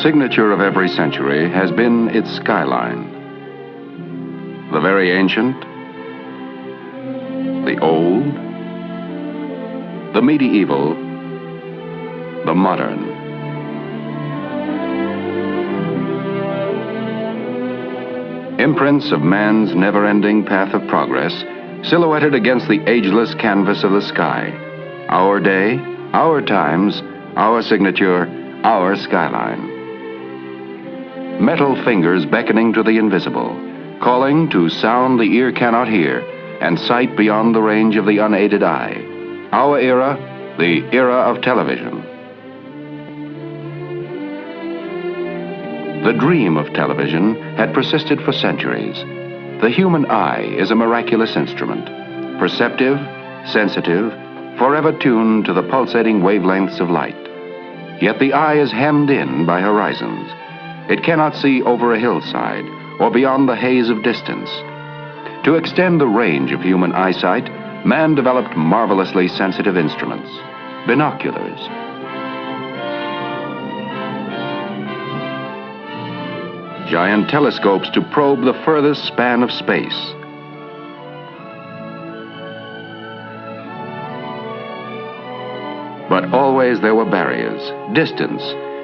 signature of every century has been its skyline. The very ancient, the old, the medieval, the modern. Imprints of man's never-ending path of progress, silhouetted against the ageless canvas of the sky. Our day, our times, our signature, our skyline. Metal fingers beckoning to the invisible, calling to sound the ear cannot hear, and sight beyond the range of the unaided eye. Our era, the era of television. The dream of television had persisted for centuries. The human eye is a miraculous instrument, perceptive, sensitive, forever tuned to the pulsating wavelengths of light. Yet the eye is hemmed in by horizons. It cannot see over a hillside or beyond the haze of distance. To extend the range of human eyesight, man developed marvelously sensitive instruments, binoculars. Giant telescopes to probe the furthest span of space. But always there were barriers, distance.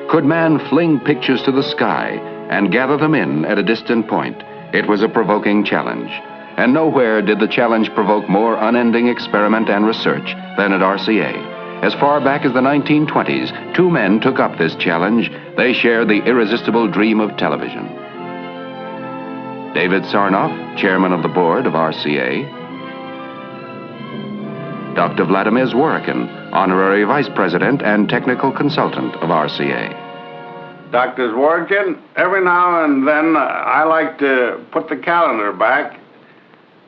Could man fling pictures to the sky and gather them in at a distant point? It was a provoking challenge. And nowhere did the challenge provoke more unending experiment and research than at RCA. As far back as the 1920s, two men took up this challenge. They shared the irresistible dream of television. Дэвид Сарнова, chairman of the board of RCA. Dr. Vladimir Zворыкин, honorary vice president and technical consultant of RCA. Dr. Zворыкin, every now and then I like to put the calendar back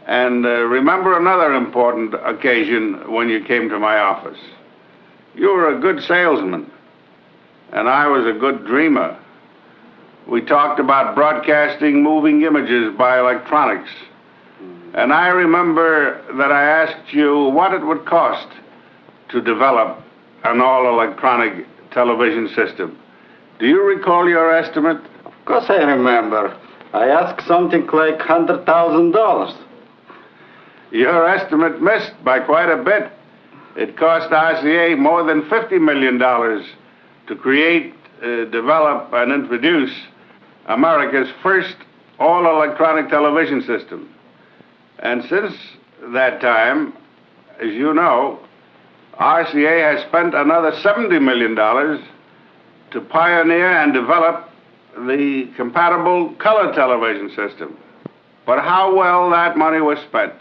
and remember another important occasion when you came to my office. You were a good salesman, and I was a good dreamer. We talked about broadcasting moving images by electronics. And I remember that I asked you what it would cost to develop an all-electronic television system. Do you recall your estimate? Of course I remember. I asked something like $100,000. Your estimate missed by quite a bit. It cost RCA more than $50 million to create, develop, and introduce America's first all-electronic television system. And since that time, as you know, RCA has spent another $70 million to pioneer and develop the compatible color television system. But how well that money was spent.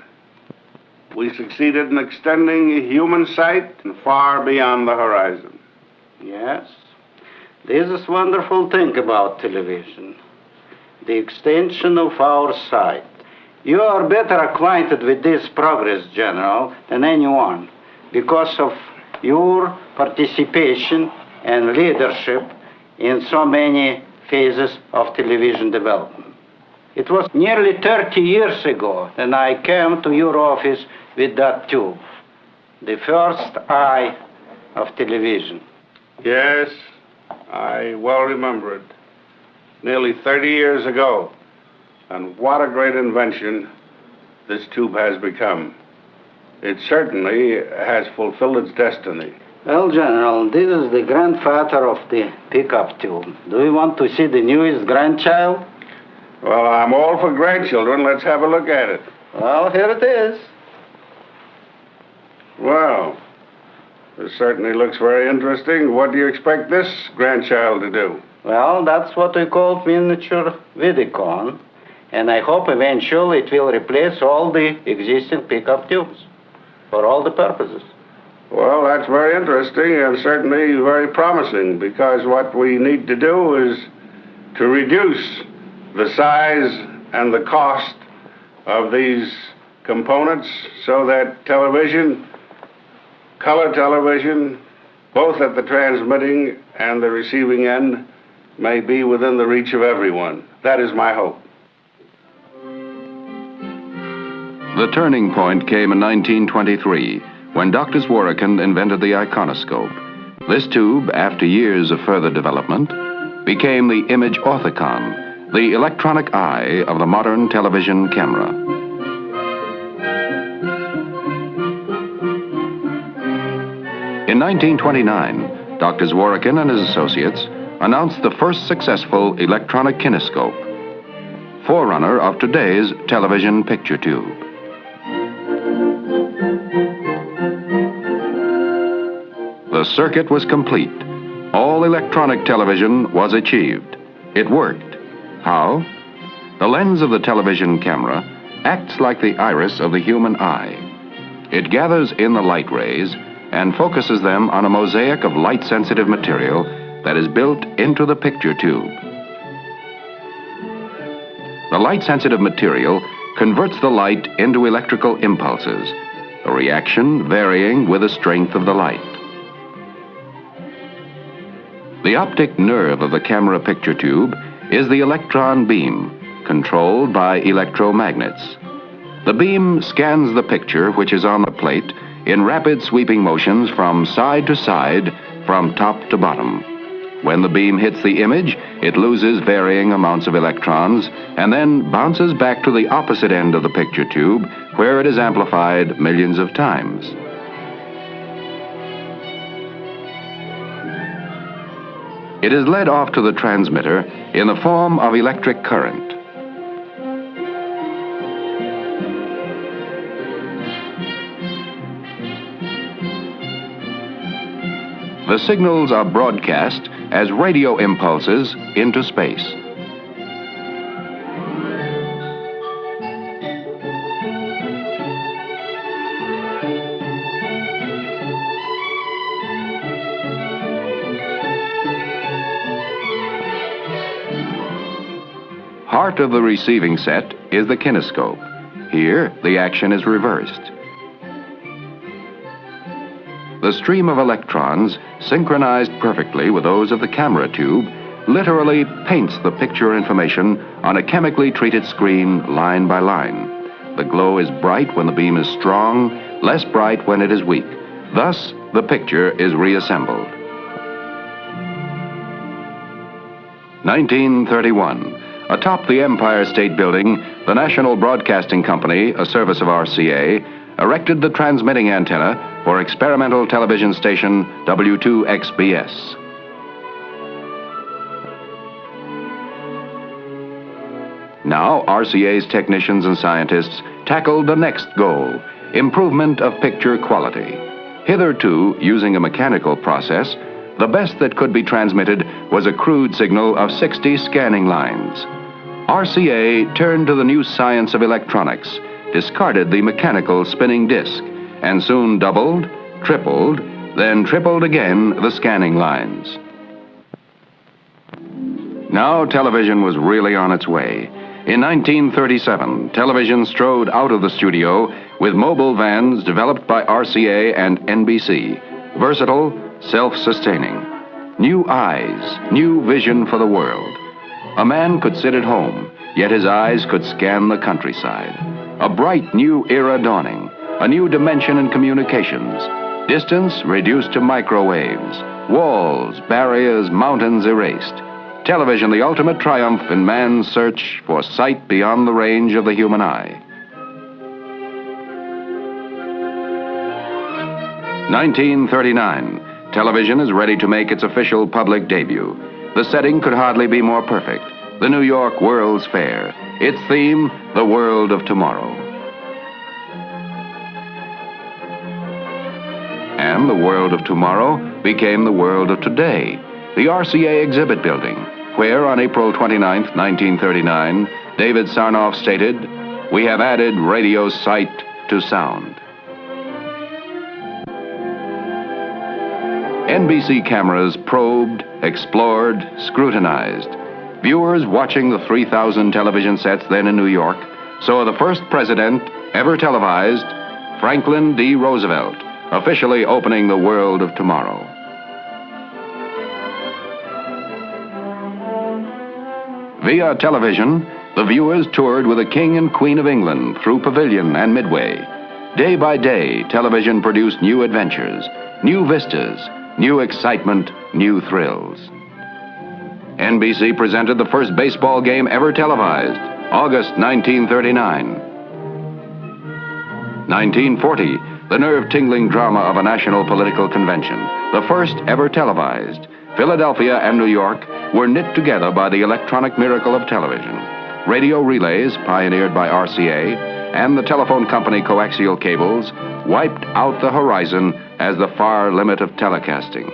We succeeded in extending human sight far beyond the horizon. Yes. This is wonderful thing about television. The extension of our sight. You are better acquainted with this progress, General, than anyone because of your participation and leadership in so many phases of television development. It was nearly 30 years ago that I came to your office with that tube, the first eye of television. Yes, I well remember it. Nearly 30 years ago. And what a great invention this tube has become. It certainly has fulfilled its destiny. Well, General, this is the grandfather of the pickup tube. Do you want to see the newest grandchild? Well, I'm all for grandchildren. Let's have a look at it. Well, here it is. Well, this certainly looks very interesting. What do you expect this grandchild to do? Well, that's what we call miniature Vidicon. And I hope eventually it will replace all the existing pickup tubes for all the purposes. Well, that's very interesting and certainly very promising because what we need to do is to reduce the size and the cost of these components so that television, color television, both at the transmitting and the receiving end, may be within the reach of everyone. That is my hope. The turning point came in 1923 when Dr. Zворыкин invented the iconoscope. This tube, after years of further development, became the image orthicon, the electronic eye of the modern television camera. In 1929, Dr. Zworykina and his associates announced the first successful electronic kinescope, forerunner of today's television picture tube. The circuit was complete. All electronic television was achieved. It worked. How? The lens of the television camera acts like the iris of the human eye. It gathers in the light rays and focuses them on a mosaic of light-sensitive material that is built into the picture tube. The light-sensitive material converts the light into electrical impulses, a reaction varying with the strength of the light. The optic nerve of the camera picture tube is the electron beam, controlled by electromagnets. The beam scans the picture, which is on the plate, in rapid sweeping motions from side to side, from top to bottom. When the beam hits the image, it loses varying amounts of electrons and then bounces back to the opposite end of the picture tube, where it is amplified millions of times. It is led off to the transmitter in the form of electric current. The signals are broadcast as radio impulses into space. Heart of the receiving set is the kinescope. Here, the action is reversed. The stream of electrons, synchronized perfectly with those of the camera tube, literally paints the picture information on a chemically treated screen line by line. The glow is bright when the beam is strong, less bright when it is weak. Thus, the picture is reassembled. 1931. Atop the Empire State Building, the National Broadcasting Company, a service of RCA, erected the transmitting antenna for experimental television station W2XBS. Now, RCA's technicians and scientists tackled the next goal, improvement of picture quality. Hitherto, using a mechanical process, the best that could be transmitted was a crude signal of 60 scanning lines. RCA turned to the new science of electronics, discarded the mechanical spinning disc, and soon doubled, tripled, then tripled again the scanning lines. Now television was really on its way. In 1937, television strode out of the studio with mobile vans developed by RCA and NBC, versatile, self-sustaining. New eyes, new vision for the world. A man could sit at home, yet his eyes could scan the countryside. A bright new era dawning, a new dimension in communications. Distance reduced to microwaves, walls, barriers, mountains erased. Television, the ultimate triumph in man's search for sight beyond the range of the human eye. 1939. Television is ready to make its official public debut. The setting could hardly be more perfect. The New York World's Fair. Its theme, the world of tomorrow. And the world of tomorrow became the world of today. The RCA exhibit building, where on April 29, 1939, Дэвид Сарнова stated, "We have added radio sight to sound." NBC cameras probed, explored, scrutinized. Viewers watching the 3,000 television sets then in New York saw the first president ever televised, Franklin D. Roosevelt, officially opening the world of tomorrow. Via television, the viewers toured with the King and Queen of England through Pavilion and Midway. Day by day, television produced new adventures, new vistas, new excitement, new thrills. NBC presented the first baseball game ever televised, August 1939. 1940, the nerve-tingling drama of a national political convention, the first ever televised. Philadelphia and New York were knit together by the electronic miracle of television. Radio relays, pioneered by RCA, and the telephone company coaxial cables, wiped out the horizon as the far limit of telecasting.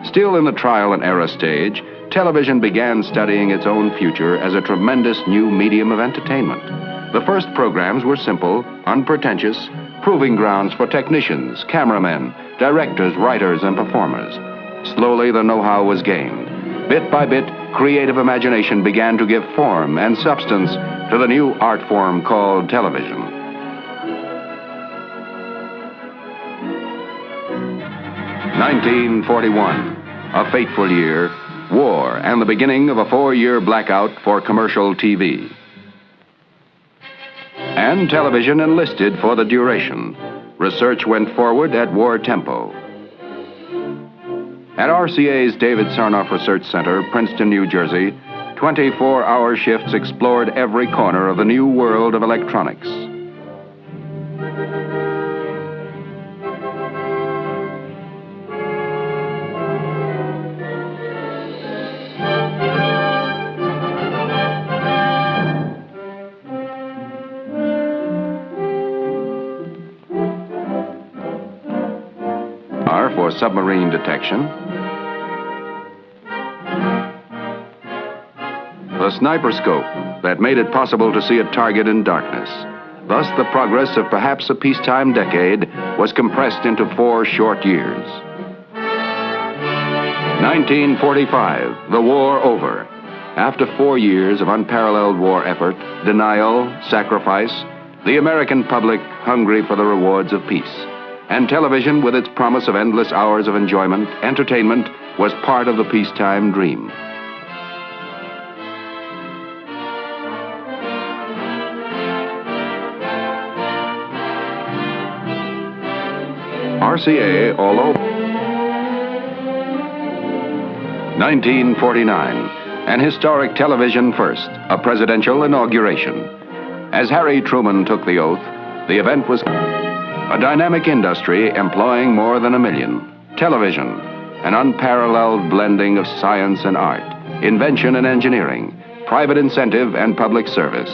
Still in the trial and error stage, television began studying its own future as a tremendous new medium of entertainment. The first programs were simple, unpretentious, proving grounds for technicians, cameramen, directors, writers, and performers. Slowly, the know-how was gained. Bit by bit, creative imagination began to give form and substance to the new art form called television. (1941), a fateful year, war, and the beginning of a 4-year blackout for commercial TV. And television enlisted for the duration. Research went forward at war tempo. At RCA's Дэвида Сарнова Research Center, Princeton, New Jersey, 24-hour shifts explored every corner of the new world of electronics. For submarine detection, the sniper scope that made it possible to see a target in darkness. Thus, the progress of perhaps a peacetime decade was compressed into 4 short years. 1945, the war over. After 4 years of unparalleled war effort, denial, sacrifice, the American public hungry for the rewards of peace. And television, with its promise of endless hours of enjoyment, entertainment, was part of the peacetime dream. RCA, although 1949, an historic television first, a presidential inauguration. As Harry Truman took the oath, the event was a dynamic industry employing more than 1 million. Television, an unparalleled blending of science and art, invention and engineering, private incentive and public service.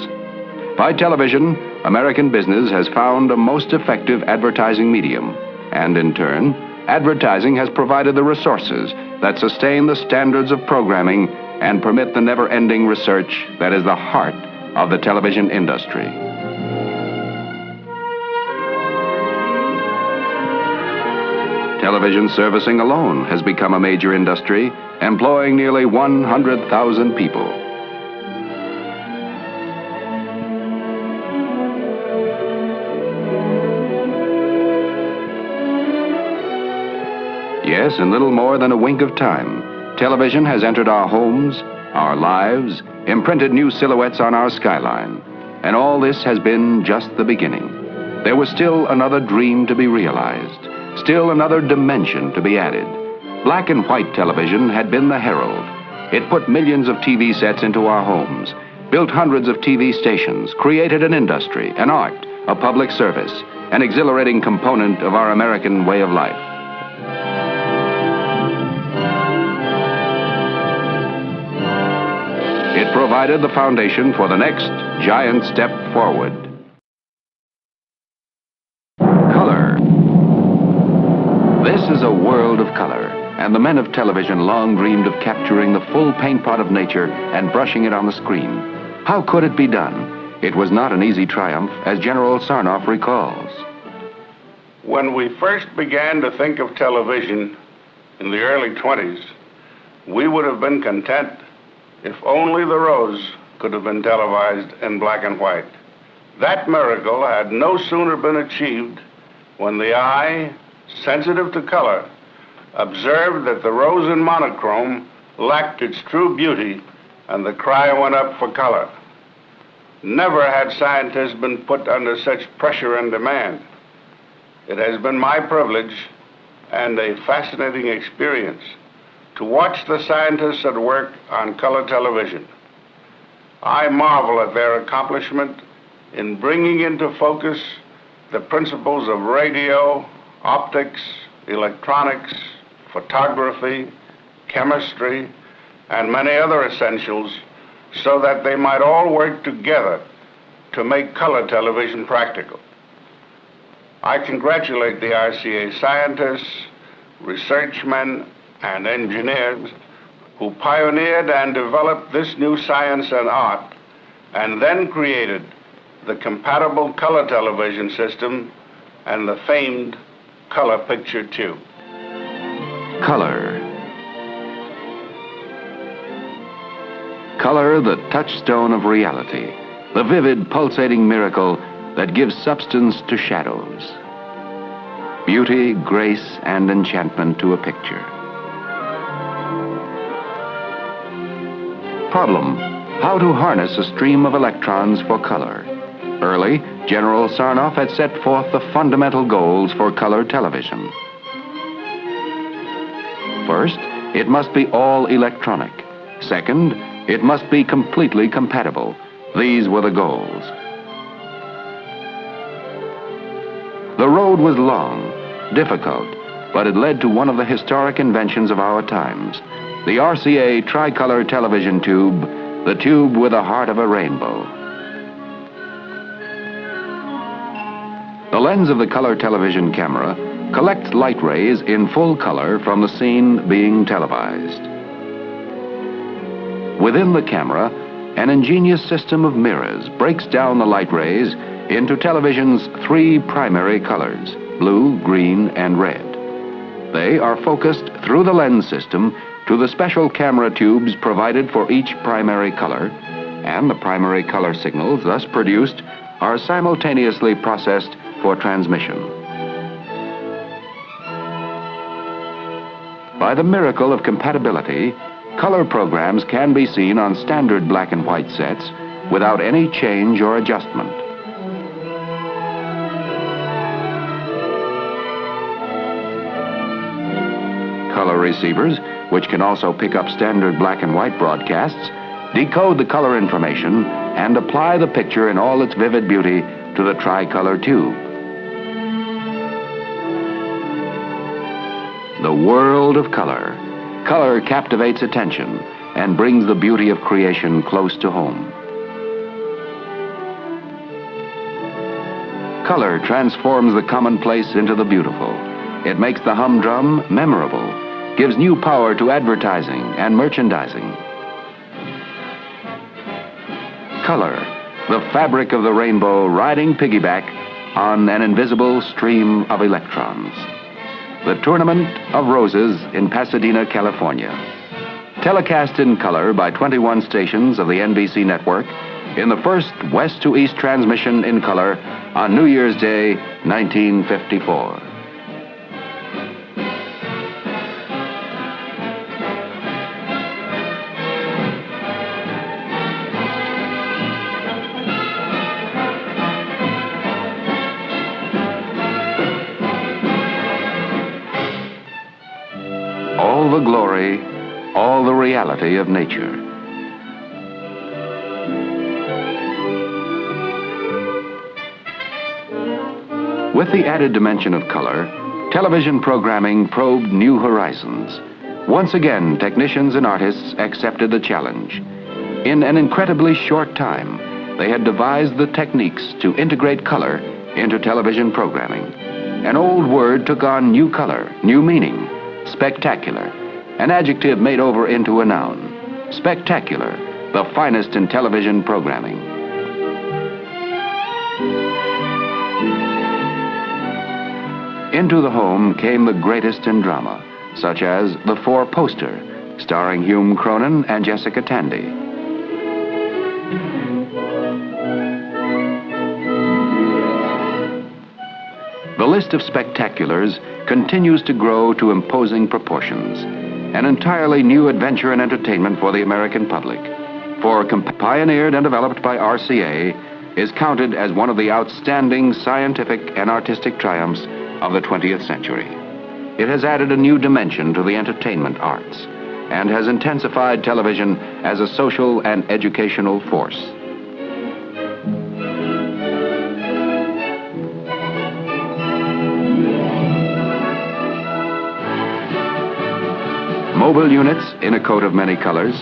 By television, American business has found a most effective advertising medium, and in turn, advertising has provided the resources that sustain the standards of programming and permit the never-ending research that is the heart of the television industry. Television servicing alone has become a major industry, employing nearly 100,000 people. Yes, in little more than a wink of time, television has entered our homes, our lives, imprinted new silhouettes on our skyline. And all this has been just the beginning. There was still another dream to be realized. Still another dimension to be added. Black and white television had been the herald. It put millions of TV sets into our homes, built hundreds of TV stations, created an industry, an art, a public service, an exhilarating component of our American way of life. It provided the foundation for the next giant step forward. This is a world of color, and the men of television long dreamed of capturing the full paint pot of nature and brushing it on the screen. How could it be done? It was not an easy triumph, as General Sarnov recalls. When we first began to think of television in the early 20s, we would have been content if only the rose could have been televised in black and white. That miracle had no sooner been achieved when the eye, sensitive to color, observed that the rose in monochrome lacked its true beauty, and the cry went up for color. Never had scientists been put under such pressure and demand. It has been my privilege and a fascinating experience to watch the scientists at work on color television. I marvel at their accomplishment in bringing into focus the principles of radio, optics, electronics, photography, chemistry, and many other essentials so that they might all work together to make color television practical. I congratulate the RCA scientists, researchmen, and engineers who pioneered and developed this new science and art, and then created the compatible color television system and the famed color picture tube. Color. Color, the touchstone of reality, the vivid, pulsating miracle that gives substance to shadows, beauty, grace, and enchantment to a picture. Problem: how to harness a stream of electrons for color. Early, General Sarnov had set forth the fundamental goals for color television. First, it must be all electronic. Second, it must be completely compatible. These were the goals. The road was long, difficult, but it led to one of the historic inventions of our times, the RCA tricolor television tube, the tube with the heart of a rainbow. The lens of the color television camera collects light rays in full color from the scene being televised. Within the camera, an ingenious system of mirrors breaks down the light rays into television's three primary colors: blue, green, and red. They are focused through the lens system to the special camera tubes provided for each primary color, and the primary color signals thus produced are simultaneously processed for transmission. By the miracle of compatibility, color programs can be seen on standard black and white sets without any change or adjustment. Color receivers, which can also pick up standard black and white broadcasts, decode the color information and apply the picture in all its vivid beauty to the tricolor tube. The world of color. Color captivates attention and brings the beauty of creation close to home. Color transforms the commonplace into the beautiful. It makes the humdrum memorable, gives new power to advertising and merchandising. Color, the fabric of the rainbow riding piggyback on an invisible stream of electrons. The Tournament of Roses in Pasadena, California. Telecast in color by 21 stations of the NBC network in the first west to east transmission in color on New Year's Day, 1954. All the glory, all the reality of nature. With the added dimension of color, television programming probed new horizons. Once again, technicians and artists accepted the challenge. In an incredibly short time, they had devised the techniques to integrate color into television programming. An old word took on new color, new meaning. Spectacular, an adjective made over into a noun. Spectacular, the finest in television programming. Into the home came the greatest in drama, such as The Four Poster, starring Hume Cronyn and Jessica Tandy. The list of spectaculars continues to grow to imposing proportions. An entirely new adventure and entertainment for the American public. For pioneered and developed by RCA, is counted as one of the outstanding scientific and artistic triumphs of the 20th century. it has added a new dimension to the entertainment arts and has intensified television as a social and educational force. Mobile units, in a coat of many colors,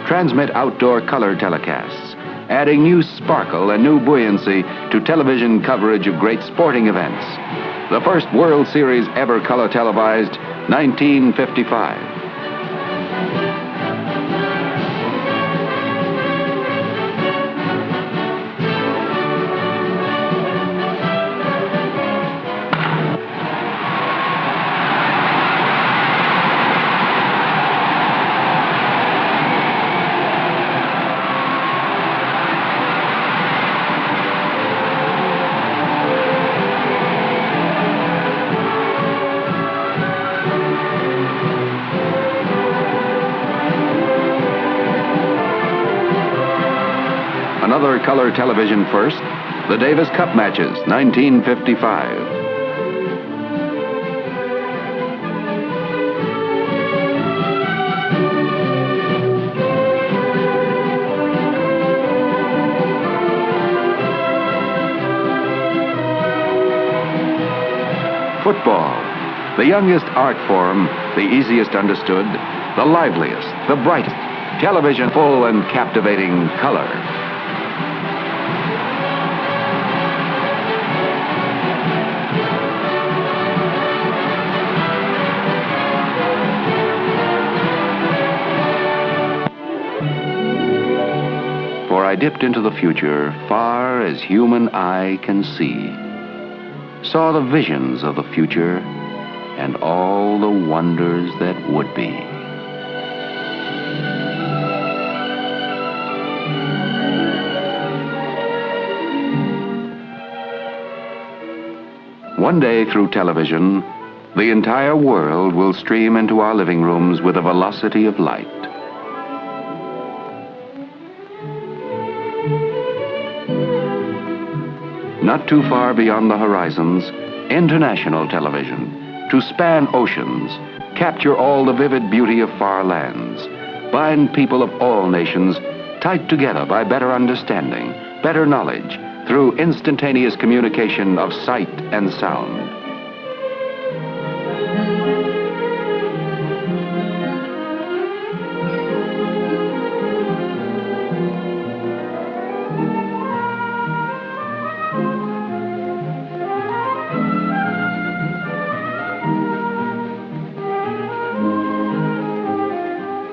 transmit outdoor color telecasts, adding new sparkle and new buoyancy to television coverage of great sporting events. The first World Series ever color televised, 1955. Another color television first, the Davis Cup matches, 1955. Football, the youngest art form, the easiest understood, the liveliest, the brightest, television full and captivating color. For I dipped into the future far as human eye can see, saw the visions of the future and all the wonders that would be. One day through television, the entire world will stream into our living rooms with the velocity of light. Not too far beyond the horizons, international television, to span oceans, capture all the vivid beauty of far lands, bind people of all nations tight together by better understanding, better knowledge, through instantaneous communication of sight and sound.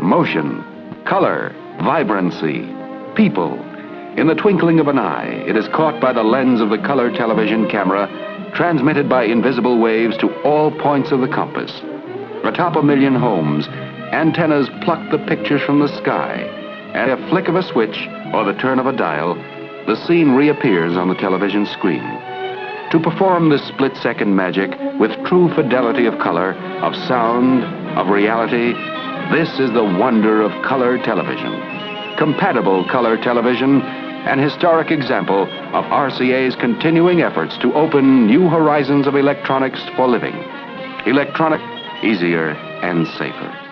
Motion, color, vibrancy, people. In the twinkling of an eye, it is caught by the lens of the color television camera, transmitted by invisible waves to all points of the compass. Atop 1 million homes, antennas pluck the pictures from the sky, and a flick of a switch or the turn of a dial, the scene reappears on the television screen. To perform this split-second magic with true fidelity of color, of sound, of reality, this is the wonder of color television. Compatible color television, an historic example of RCA's continuing efforts to open new horizons of electronics for living. Electronic, easier and safer.